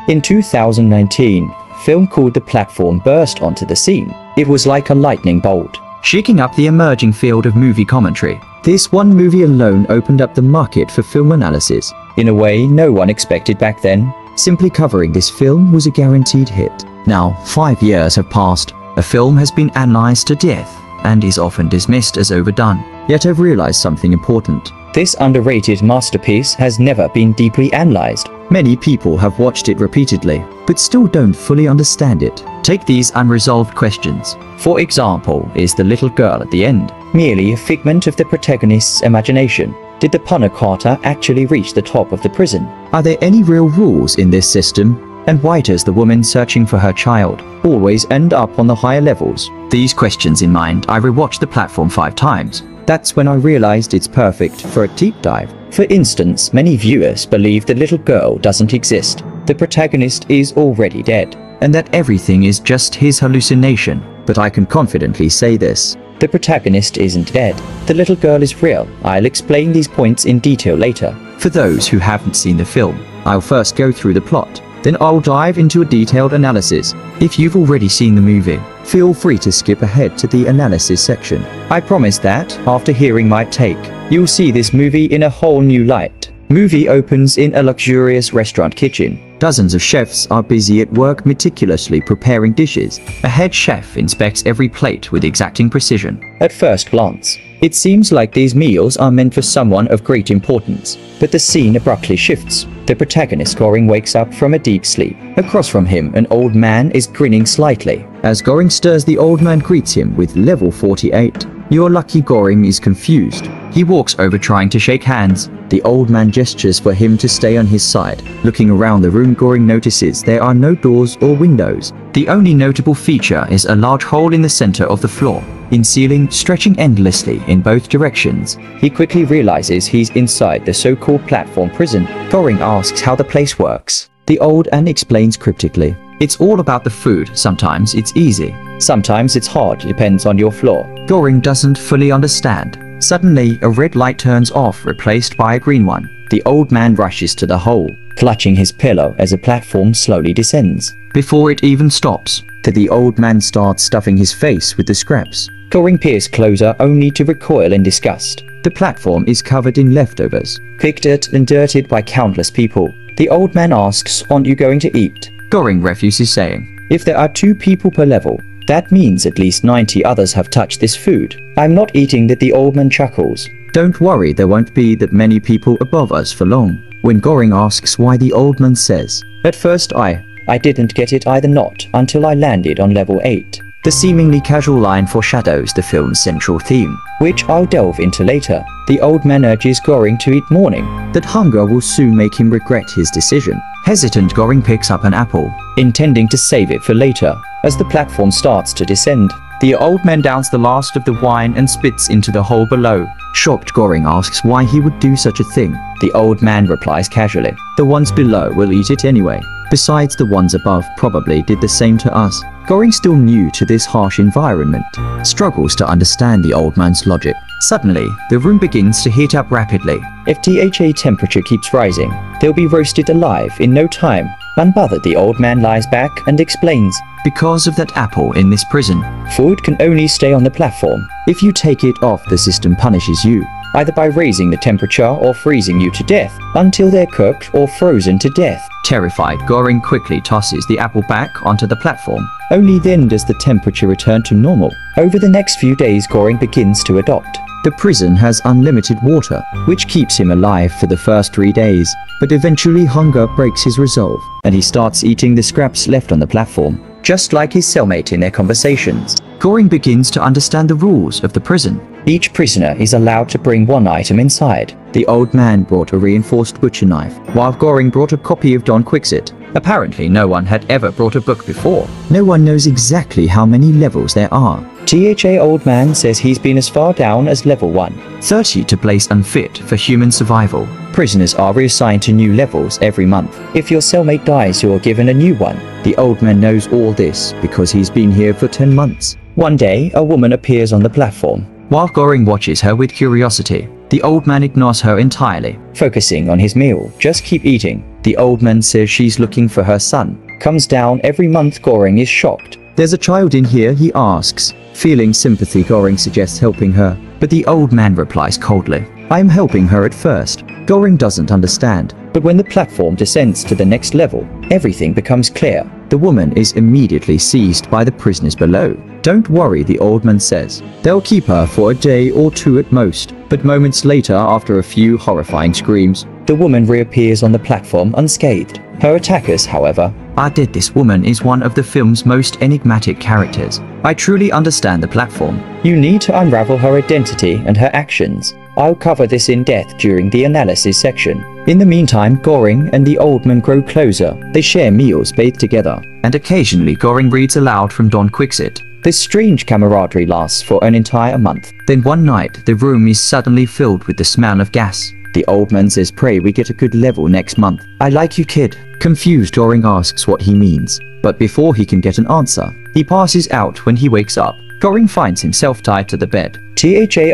In 2019, film called The Platform burst onto the scene. It was like a lightning bolt, shaking up the emerging field of movie commentary. This one movie alone opened up the market for film analysis in a way no one expected back then. Simply covering this film was a guaranteed hit. Now, 5 years have passed. A film has been analyzed to death and is often dismissed as overdone. Yet I've realized something important. This underrated masterpiece has never been deeply analyzed. Many people have watched it repeatedly, but still don't fully understand it. Take these unresolved questions. For example, is the little girl at the end merely a figment of the protagonist's imagination? Did the punna carter actually reach the top of the prison? Are there any real rules in this system? And why does the woman searching for her child always end up on the higher levels? These questions in mind, I rewatched The Platform 5 times. That's when I realized it's perfect for a deep dive. For instance, many viewers believe the little girl doesn't exist. The protagonist is already dead, and that everything is just his hallucination. But I can confidently say this. The protagonist isn't dead. The little girl is real. I'll explain these points in detail later. For those who haven't seen the film, I'll first go through the plot. Then I'll dive into a detailed analysis. If you've already seen the movie, feel free to skip ahead to the analysis section. I promise that, after hearing my take, you'll see this movie in a whole new light. Movie opens in a luxurious restaurant kitchen. Dozens of chefs are busy at work meticulously preparing dishes. A head chef inspects every plate with exacting precision. At first glance, it seems like these meals are meant for someone of great importance. But the scene abruptly shifts. The protagonist Goring wakes up from a deep sleep. Across from him, an old man is grinning slightly. As Goring stirs, the old man greets him with level 48. You're lucky. Goring is confused. He walks over trying to shake hands. The old man gestures for him to stay on his side. Looking around the room, Goring notices there are no doors or windows. The only notable feature is a large hole in the center of the floor, in ceiling stretching endlessly in both directions. He quickly realizes he's inside the so-called platform prison. Goring asks how the place works. The old man explains cryptically. It's all about the food. Sometimes it's easy, sometimes it's hard, depends on your floor. Goring doesn't fully understand. Suddenly, a red light turns off, replaced by a green one. The old man rushes to the hole, clutching his pillow as a platform slowly descends. Before it even stops, the old man starts stuffing his face with the scraps. Goring peers closer only to recoil in disgust. The platform is covered in leftovers, picked at and dirted by countless people. The old man asks, aren't you going to eat? Goring refuses, saying, if there are 2 people per level, that means at least 90 others have touched this food. I'm not eating that. The old man chuckles. Don't worry, there won't be that many people above us for long. When Goring asks why, the old man says, at first I didn't get it either, not until I landed on level 8. The seemingly casual line foreshadows the film's central theme, which I'll delve into later. The old man urges Goring to eat morning, that hunger will soon make him regret his decision. Hesitant, Goring picks up an apple, intending to save it for later. As the platform starts to descend, the old man downs the last of the wine and spits into the hole below. Shocked, Goring asks why he would do such a thing. The old man replies casually, the ones below will eat it anyway. Besides, the ones above probably did the same to us. Goring, still new to this harsh environment, struggles to understand the old man's logic. Suddenly, the room begins to heat up rapidly. If the temperature keeps rising, they'll be roasted alive in no time. Unbothered, the old man lies back and explains, because of that apple in this prison, food can only stay on the platform. If you take it off, the system punishes you, either by raising the temperature or freezing you to death until they're cooked or frozen to death. Terrified, Goring quickly tosses the apple back onto the platform. Only then does the temperature return to normal. Over the next few days, Goring begins to adopt. The prison has unlimited water, which keeps him alive for the first 3 days. But eventually hunger breaks his resolve, and he starts eating the scraps left on the platform, just like his cellmate in their conversations. Goring begins to understand the rules of the prison. Each prisoner is allowed to bring 1 item inside. The old man brought a reinforced butcher knife, while Goring brought a copy of Don Quixote. Apparently no one had ever brought a book before. No one knows exactly how many levels there are. Old man says he's been as far down as level 1, 30 to place unfit for human survival. Prisoners are reassigned to new levels every month. If your cellmate dies, you're given a new one. The old man knows all this because he's been here for 10 months. One day, a woman appears on the platform. While Goring watches her with curiosity, the old man ignores her entirely, focusing on his meal. Just keep eating. The old man says she's looking for her son. Comes down every month. Goring is shocked. There's a child in here, he asks. Feeling sympathy, Goring suggests helping her, but the old man replies coldly, I'm helping her at first. Goring doesn't understand, but when the platform descends to the next level, everything becomes clear. The woman is immediately seized by the prisoners below. Don't worry, the old man says. They'll keep her for a day or two at most. But moments later, after a few horrifying screams, the woman reappears on the platform unscathed. Her attackers, however, are dead. This woman is one of the film's most enigmatic characters. I truly understand the platform. You need to unravel her identity and her actions. I'll cover this in depth during the analysis section. In the meantime, Goring and the old man grow closer. They share meals, bathe together, and occasionally Goring reads aloud from Don Quixote. This strange camaraderie lasts for an entire month. Then one night, the room is suddenly filled with the smell of gas. The old man says, pray we get a good level next month. I like you, kid. Confused, Goring asks what he means. But before he can get an answer, he passes out. When he wakes up, Goring finds himself tied to the bed.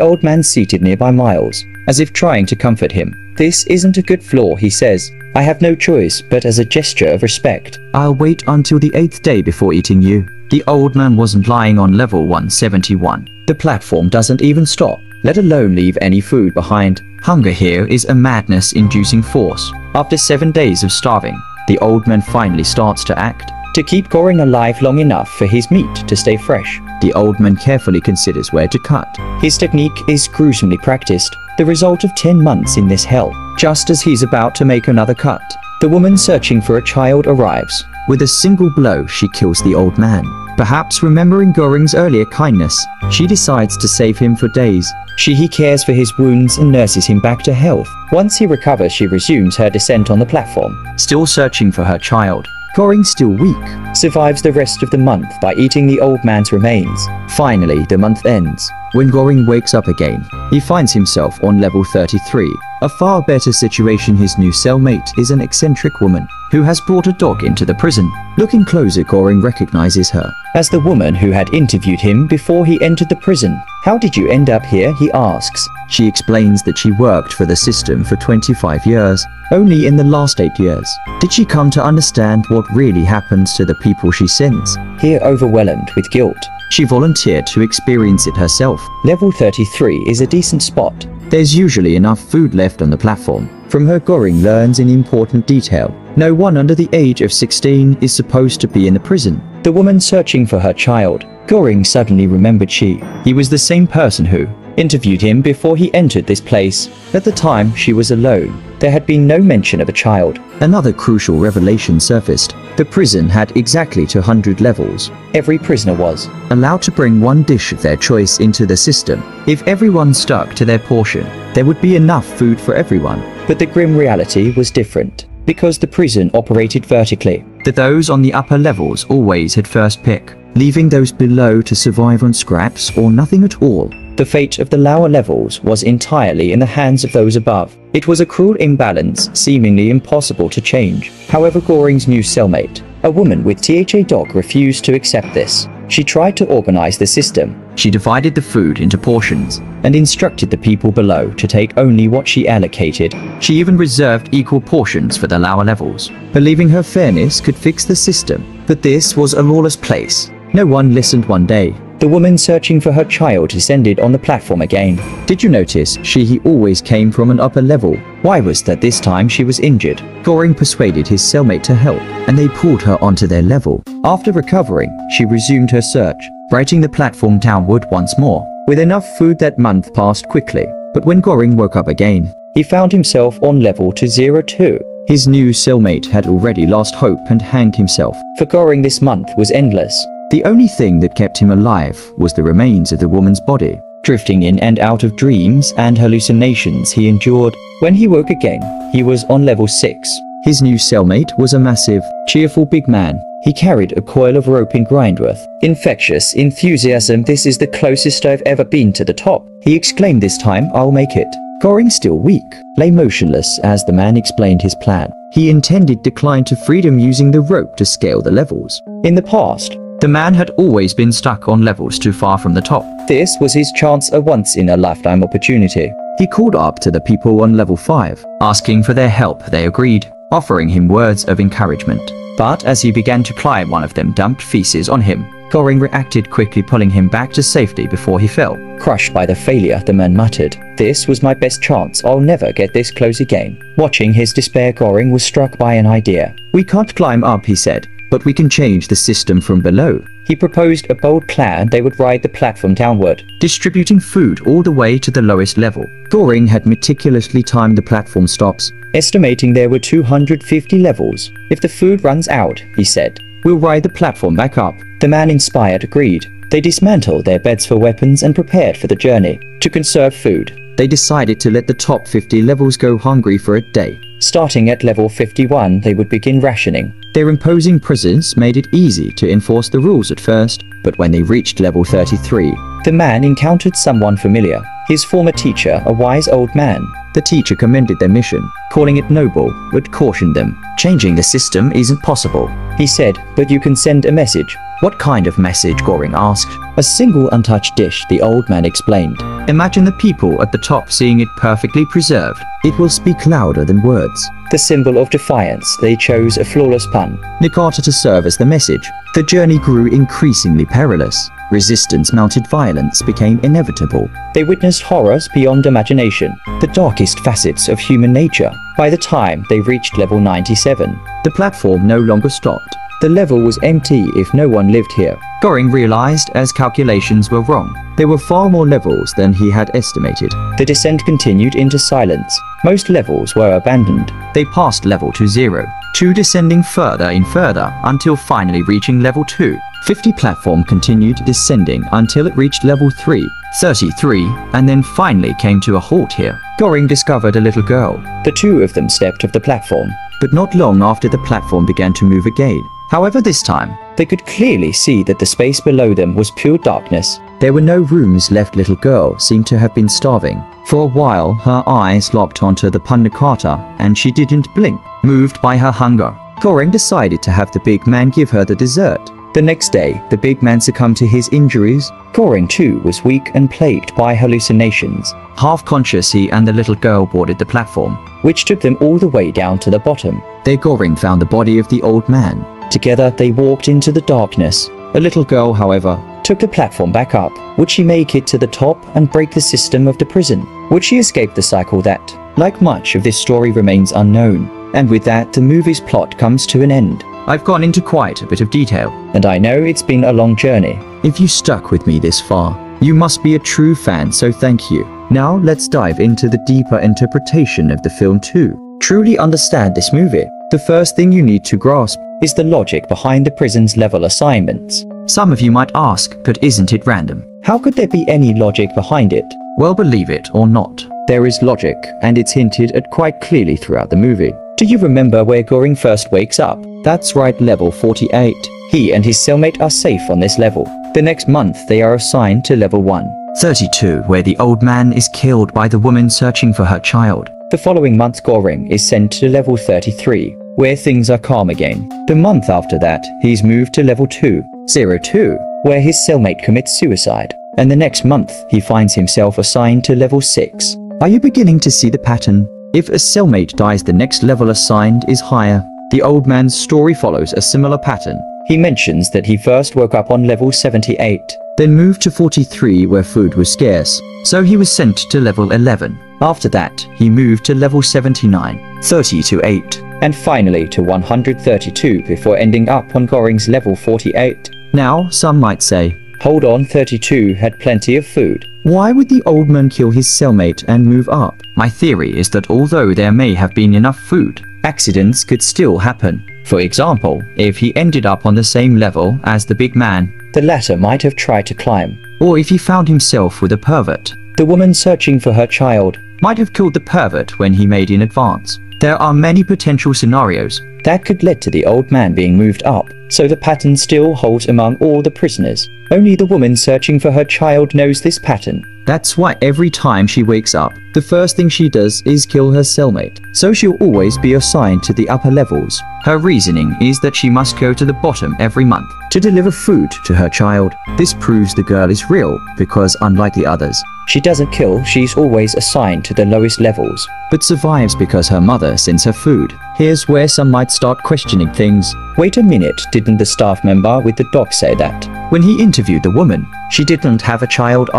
Old man seated nearby Miles, as if trying to comfort him. This isn't a good flaw, he says. I have no choice, but as a gesture of respect, I'll wait until the 8th day before eating you. The old man wasn't lying on level 171. The platform doesn't even stop, let alone leave any food behind. Hunger here is a madness-inducing force. After 7 days of starving, the old man finally starts to act. To keep Goring alive long enough for his meat to stay fresh, the old man carefully considers where to cut. His technique is gruesomely practiced, the result of 10 months in this hell. Just as he's about to make another cut, the woman searching for a child arrives. With a single blow, she kills the old man. Perhaps remembering Goring's earlier kindness, she decides to save him for days. He cares for his wounds and nurses him back to health. Once he recovers, she resumes her descent on the platform, still searching for her child. Goring, still weak, survives the rest of the month by eating the old man's remains. Finally, the month ends. When Goring wakes up again, he finds himself on level 33. A far better situation. His new cellmate is an eccentric woman who has brought a dog into the prison. Looking closer, Goring recognizes her as the woman who had interviewed him before he entered the prison. How did you end up here, he asks. She explains that she worked for the system for 25 years. Only in the last 8 years did she come to understand what really happens to the people she sends. Here, overwhelmed with guilt, she volunteered to experience it herself. Level 33 is a decent spot. There's usually enough food left on the platform. From her, Goring learns an important detail. No one under the age of 16 is supposed to be in the prison. The woman searching for her child. Goring suddenly remembered he was the same person who interviewed him before he entered this place. At the time, she was alone. There had been no mention of a child. Another crucial revelation surfaced. The prison had exactly 200 levels. Every prisoner was allowed to bring one dish of their choice into the system. If everyone stuck to their portion, there would be enough food for everyone. But the grim reality was different. Because the prison operated vertically, those on the upper levels always had first pick, leaving those below to survive on scraps or nothing at all. The fate of the lower levels was entirely in the hands of those above. It was a cruel imbalance, seemingly impossible to change. However, Goring's new cellmate, a woman with a dog, refused to accept this. She tried to organize the system. She divided the food into portions and instructed the people below to take only what she allocated. She even reserved equal portions for the lower levels, believing her fairness could fix the system. But this was a lawless place. No one listened. One day, the woman searching for her child descended on the platform again. Did you notice he always came from an upper level? Why was that this time she was injured? Goring persuaded his cellmate to help, and they pulled her onto their level. After recovering, she resumed her search, writing the platform downward once more. With enough food, that month passed quickly. But when Goring woke up again, he found himself on level 202. His new cellmate had already lost hope and hanged himself. For Goring, this month was endless. The only thing that kept him alive was the remains of the woman's body. Drifting in and out of dreams and hallucinations, he endured. When he woke again, he was on level 6. His new cellmate was a massive, cheerful big man. He carried a coil of rope in Grindworth. Infectious enthusiasm. This is the closest I've ever been to the top, he exclaimed. This time I'll make it. Goring, still weak, lay motionless as the man explained his plan. He intended to climb to freedom using the rope to scale the levels. In the past, the man had always been stuck on levels too far from the top. This was his chance, a once-in-a-lifetime opportunity. He called up to the people on level 5, asking for their help. They agreed. offering him words of encouragement. But as he began to climb, one of them dumped feces on him. Goring reacted quickly, pulling him back to safety before he fell. Crushed by the failure, the man muttered, "This was my best chance. I'll never get this close again." Watching his despair, Goring was struck by an idea. "We can't climb up," he said, "but we can change the system from below." He proposed a bold plan. They would ride the platform downward, distributing food all the way to the lowest level. Goring had meticulously timed the platform stops, estimating there were 250 levels. "If the food runs out," he said, "we'll ride the platform back up." The man, inspired, agreed. They dismantled their beds for weapons and prepared for the journey. To conserve food, they decided to let the top 50 levels go hungry for a day. Starting at level 51, they would begin rationing. Their imposing presence made it easy to enforce the rules at first, but when they reached level 33, the man encountered someone familiar. His former teacher, a wise old man. The teacher commended their mission, calling it noble, but cautioned them. "Changing the system isn't possible," he said, "but you can send a message." "What kind of message?" Goring asked. "A single untouched dish," the old man explained. "Imagine the people at the top seeing it perfectly preserved. It will speak louder than words." The symbol of defiance, they chose a flawless pun, Nikata, to serve as the message. The journey grew increasingly perilous. Resistance mounted, violence became inevitable. They witnessed horrors beyond imagination, the darkest facets of human nature. By the time they reached level 97, the platform no longer stopped. The level was empty if no one lived here. Goring realized as calculations were wrong. There were far more levels than he had estimated. The descent continued into silence. Most levels were abandoned. They passed level 2, descending further and further until finally reaching level 2. 50 platform continued descending until it reached level 3, 33, and then finally came to a halt here. Goring discovered a little girl. The two of them stepped off the platform, but not long after the platform began to move again. However, this time, they could clearly see that the space below them was pure darkness. There were no rooms left. Little girl seemed to have been starving. For a while, her eyes locked onto the pun Nikata, and she didn't blink. Moved by her hunger, Goring decided to have the big man give her the dessert. The next day, the big man succumbed to his injuries. Goring too was weak and plagued by hallucinations. Half-conscious, he and the little girl boarded the platform, which took them all the way down to the bottom. There Goring found the body of the old man. Together they walked into the darkness. The little girl, however, took the platform back up. Would she make it to the top and break the system of the prison? Would she escape the cycle that, like much of this story, remains unknown? And with that, the movie's plot comes to an end. I've gone into quite a bit of detail, and I know it's been a long journey. If you stuck with me this far, you must be a true fan, so thank you. Now let's dive into the deeper interpretation of the film to truly understand this movie. The first thing you need to grasp is the logic behind the prison's level assignments. Some of you might ask, but isn't it random? How could there be any logic behind it? Well, believe it or not, there is logic, and it's hinted at quite clearly throughout the movie. Do you remember where Goring first wakes up? That's right, level 48. He and his cellmate are safe on this level. The next month they are assigned to level 132, where the old man is killed by the woman searching for her child. The following month Goring is sent to level 33, where things are calm again. The month after that, he's moved to level 202, where his cellmate commits suicide. And the next month, he finds himself assigned to level 6. Are you beginning to see the pattern? If a cellmate dies, the next level assigned is higher. The old man's story follows a similar pattern. He mentions that he first woke up on level 78, then moved to 43 where food was scarce, so he was sent to level 11. After that, he moved to level 79, 30 to 8, and finally to 132 before ending up on Goring's level 48. Now, some might say, hold on, 32 had plenty of food. Why would the old man kill his cellmate and move up? My theory is that although there may have been enough food, accidents could still happen. For example, if he ended up on the same level as the big man, the latter might have tried to climb. Or if he found himself with a pervert, the woman searching for her child might have killed the pervert when he made in advance. There are many potential scenarios that could lead to the old man being moved up, so the pattern still holds among all the prisoners. Only the woman searching for her child knows this pattern. That's why every time she wakes up, the first thing she does is kill her cellmate, so she'll always be assigned to the upper levels. Her reasoning is that she must go to the bottom every month to deliver food to her child. This proves the girl is real, because unlike the others, she doesn't kill, she's always assigned to the lowest levels, but survives because her mother sends her food. Here's where some might start questioning things. Wait a minute, didn't the staff member with the dog say that? When he interviewed the woman, she didn't have a child.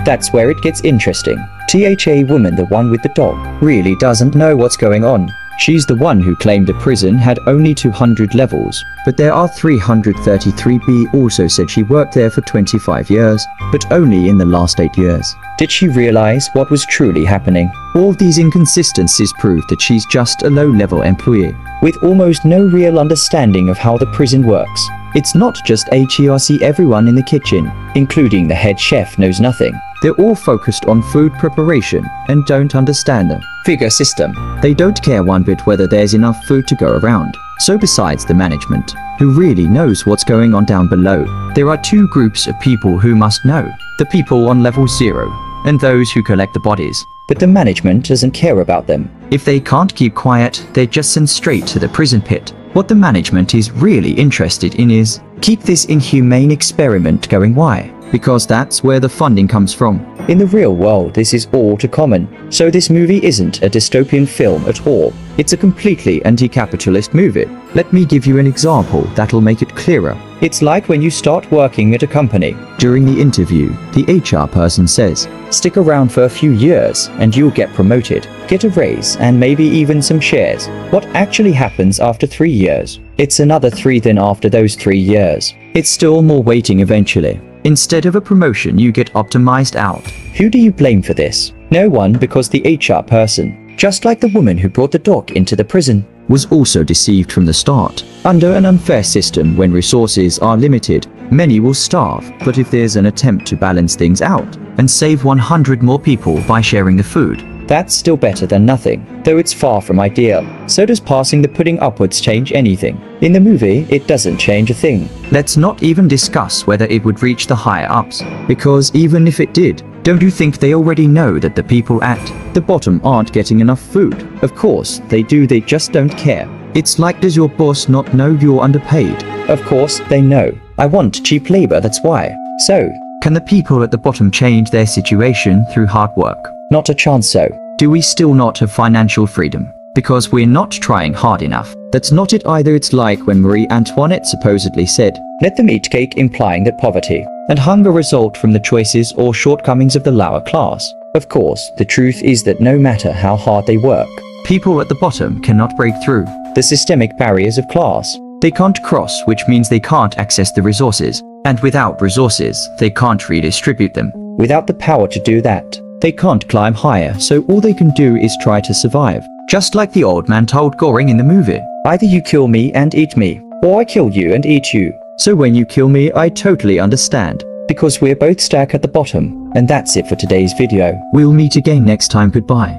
That's where it gets interesting. The woman, the one with the dog, really doesn't know what's going on. She's the one who claimed the prison had only 200 levels, but there are 333B also said she worked there for 25 years, but only in the last 8 years. Did she realize what was truly happening? All these inconsistencies prove that she's just a low-level employee, with almost no real understanding of how the prison works. It's not just HERC, everyone in the kitchen, including the head chef, knows nothing. They're all focused on food preparation and don't understand the figure system. They don't care one bit whether there's enough food to go around. So besides the management, who really knows what's going on down below, there are two groups of people who must know. The people on level 0 and those who collect the bodies. But the management doesn't care about them. If they can't keep quiet, they're just sent straight to the prison pit. What the management is really interested in is, keep this inhumane experiment going. Why? Because that's where the funding comes from. In the real world, this is all too common. So this movie isn't a dystopian film at all. It's a completely anti-capitalist movie. Let me give you an example that'll make it clearer. It's like when you start working at a company. During the interview, the HR person says, stick around for a few years and you'll get promoted, get a raise, and maybe even some shares. What actually happens after 3 years? It's another 3, then after those 3 years, it's still more waiting eventually. Instead of a promotion, you get optimized out. Who do you blame for this? No one, because the HR person, just like the woman who brought the dog into the prison, was also deceived from the start. Under an unfair system, when resources are limited, many will starve. But if there's an attempt to balance things out and save 100 more people by sharing the food, that's still better than nothing, though it's far from ideal. So does passing the pudding upwards change anything? In the movie, it doesn't change a thing. Let's not even discuss whether it would reach the higher ups, because even if it did, don't you think they already know that the people at the bottom aren't getting enough food? Of course they do, they just don't care. It's like, does your boss not know you're underpaid? Of course they know. I want cheap labor, that's why. So, can the people at the bottom change their situation through hard work? Not a chance. So, do we still not have financial freedom? Because we're not trying hard enough. That's not it either. It's like when Marie Antoinette supposedly said, let them eat cake, implying that poverty and hunger result from the choices or shortcomings of the lower class. Of course, the truth is that no matter how hard they work, people at the bottom cannot break through the systemic barriers of class. They can't cross, which means they can't access the resources. And without resources, they can't redistribute them. Without the power to do that, they can't climb higher, so all they can do is try to survive. Just like the old man told Goring in the movie, either you kill me and eat me, or I kill you and eat you. So when you kill me, I totally understand, because we're both stuck at the bottom. And that's it for today's video. We'll meet again next time. Goodbye.